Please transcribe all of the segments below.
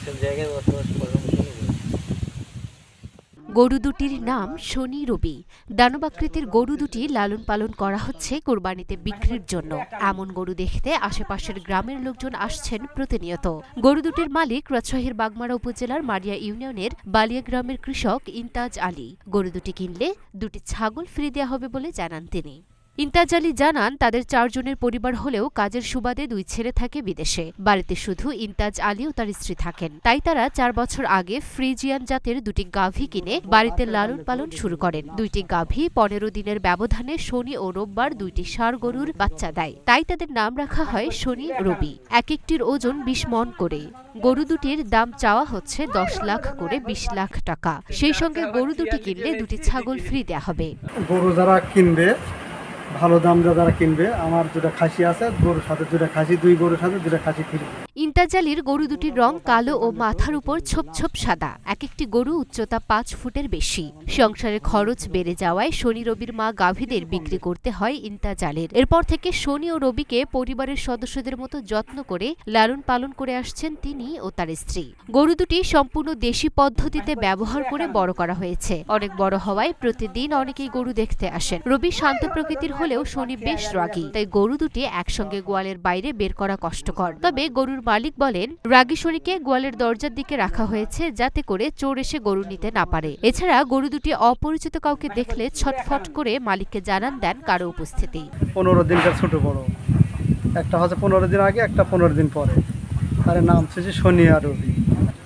এসব জায়গায় বসবাস করার মতনই গরু। গরু দুটির নাম শনি রবি। দানবাকৃতির গরু দুটি লালন পালন করা হচ্ছে কোরবানিতে বিক্রির জন্য। এমন গরু দেখতে আশেপাশের গ্রামের লোকজন আসছেন প্রতিনিয়ত। গরু দুটির মালিক রাজশাহীর বাগমারা উপজেলার মারিয়া ইউনিয়নের বালিয়া গ্রামের কৃষক ইন্তাজ আলী। গরু দুটি কিনলে দুটি ছাগল ফ্রি দেওয়া হবে বলে জানান তিনি। ইন্তাজ আলী জানান, তাদের 4 জনের পরিবার হলেও কাজের সুবাদে 2 ছেলে থাকে বিদেশে। বাড়িতে শুধু ইন্তাজ আলী ও তার স্ত্রী থাকেন। তাই তারা 4 বছর আগে ফ্রিজিয়ান জাতের 2টি গাভী কিনে বাড়িতে লালন পালন শুরু করেন। 2টি গাভী 15 দিনের ব্যবধানে শনি ও রোববার 2টি ষাঁড় গরুর বাচ্চা দেয়। তাই তাদের নাম রাখা হয় শনি রবি। এক একটির ওজন 20 মণ করে। গরু দুটির দাম চাওয়া হচ্ছে 10 লাখ করে 20 লাখ টাকা। সেই সঙ্গে গরু দুটি কিনলে 2টি ছাগল ফ্রি দেওয়া হবে। গরু যারা কিনবে, ভালো দাম যারা কিনবে, আমার 2টা খাসি আছে, গরুর সাথে 2টা খাসি, 2 গরুর সাথে 2টা খাসি ফ্রি। ইন্তাজ আলীর গরু দুটির রং কালো ও মাথার উপর ছোপ ছোপ সাদা। এক একটি গরু উচ্চতা 5 ফুটের বেশি। সংসারের খরচ বেড়ে যাওয়ায় শনি রবির মা গাভীদের বিক্রি করতে হয় ইন্তাজ আলীর। এরপর থেকে শনি ও রবিকে পরিবারের সদস্যদের মতো যত্ন করে লালন পালন করে আসছেন তিনি ও তার স্ত্রী। গরু দুটি সম্পূর্ণ দেশি পদ্ধতিতে ব্যবহার করে বড় করা হয়েছে। অনেক বড় হওয়ায় প্রতিদিন অনেকেই গরু দেখতে আসেন। রবি শান্ত প্রকৃতির হলেও শনি বেশ রাগী, তাই গরু দুটি একসঙ্গে গোয়ালের বাইরে বের করা কষ্টকর। তবে গরুর মালিক বলেন, রাগী শনিকে গোয়ালের দরজার দিকে রাখা হয়েছে যাতে করে চোর এসে গরু নিতে না পারে। এছাড়া গরু দুটি অপরিচিত কাউকে দেখলে ছটফট করে মালিককে জানান দেন কারো উপস্থিতি। 15 দিনকার ছোট বড়, একটা হচ্ছে 15 দিন আগে, একটা 15 দিন পরে। আর নাম হচ্ছে শনি আর রবি।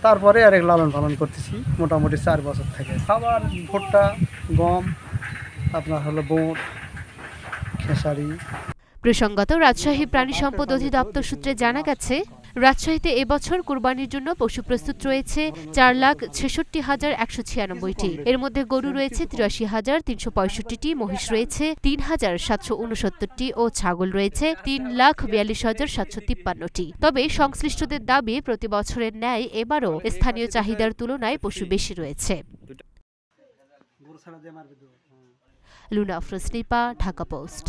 তারপরে আরেক লালন পালন করতেছি মোটামুটি 4 বছর থেকে। খাবার ভুট্টা, গম, আপনার হলো বুট, খেসারি। প্রসঙ্গত, রাজশাহী প্রাণী সম্পদ অধিদপ্তর সূত্রে জানা গেছে, রাজশাহীতে এবছর কুরবানির জন্য পশু প্রস্তুত রয়েছে 4,66,196টি। এর মধ্যে গরু রয়েছে 83,365টি, মহিষ রয়েছে 3,769টি ও ছাগল রয়েছে 3,42,753টি। তবে সংশ্লিষ্টদের দাবি, প্রতি বছরের ন্যায় এবারও স্থানীয় চাহিদার তুলনায় পশু বেশি রয়েছে। Luna Afroz, Dhaka post.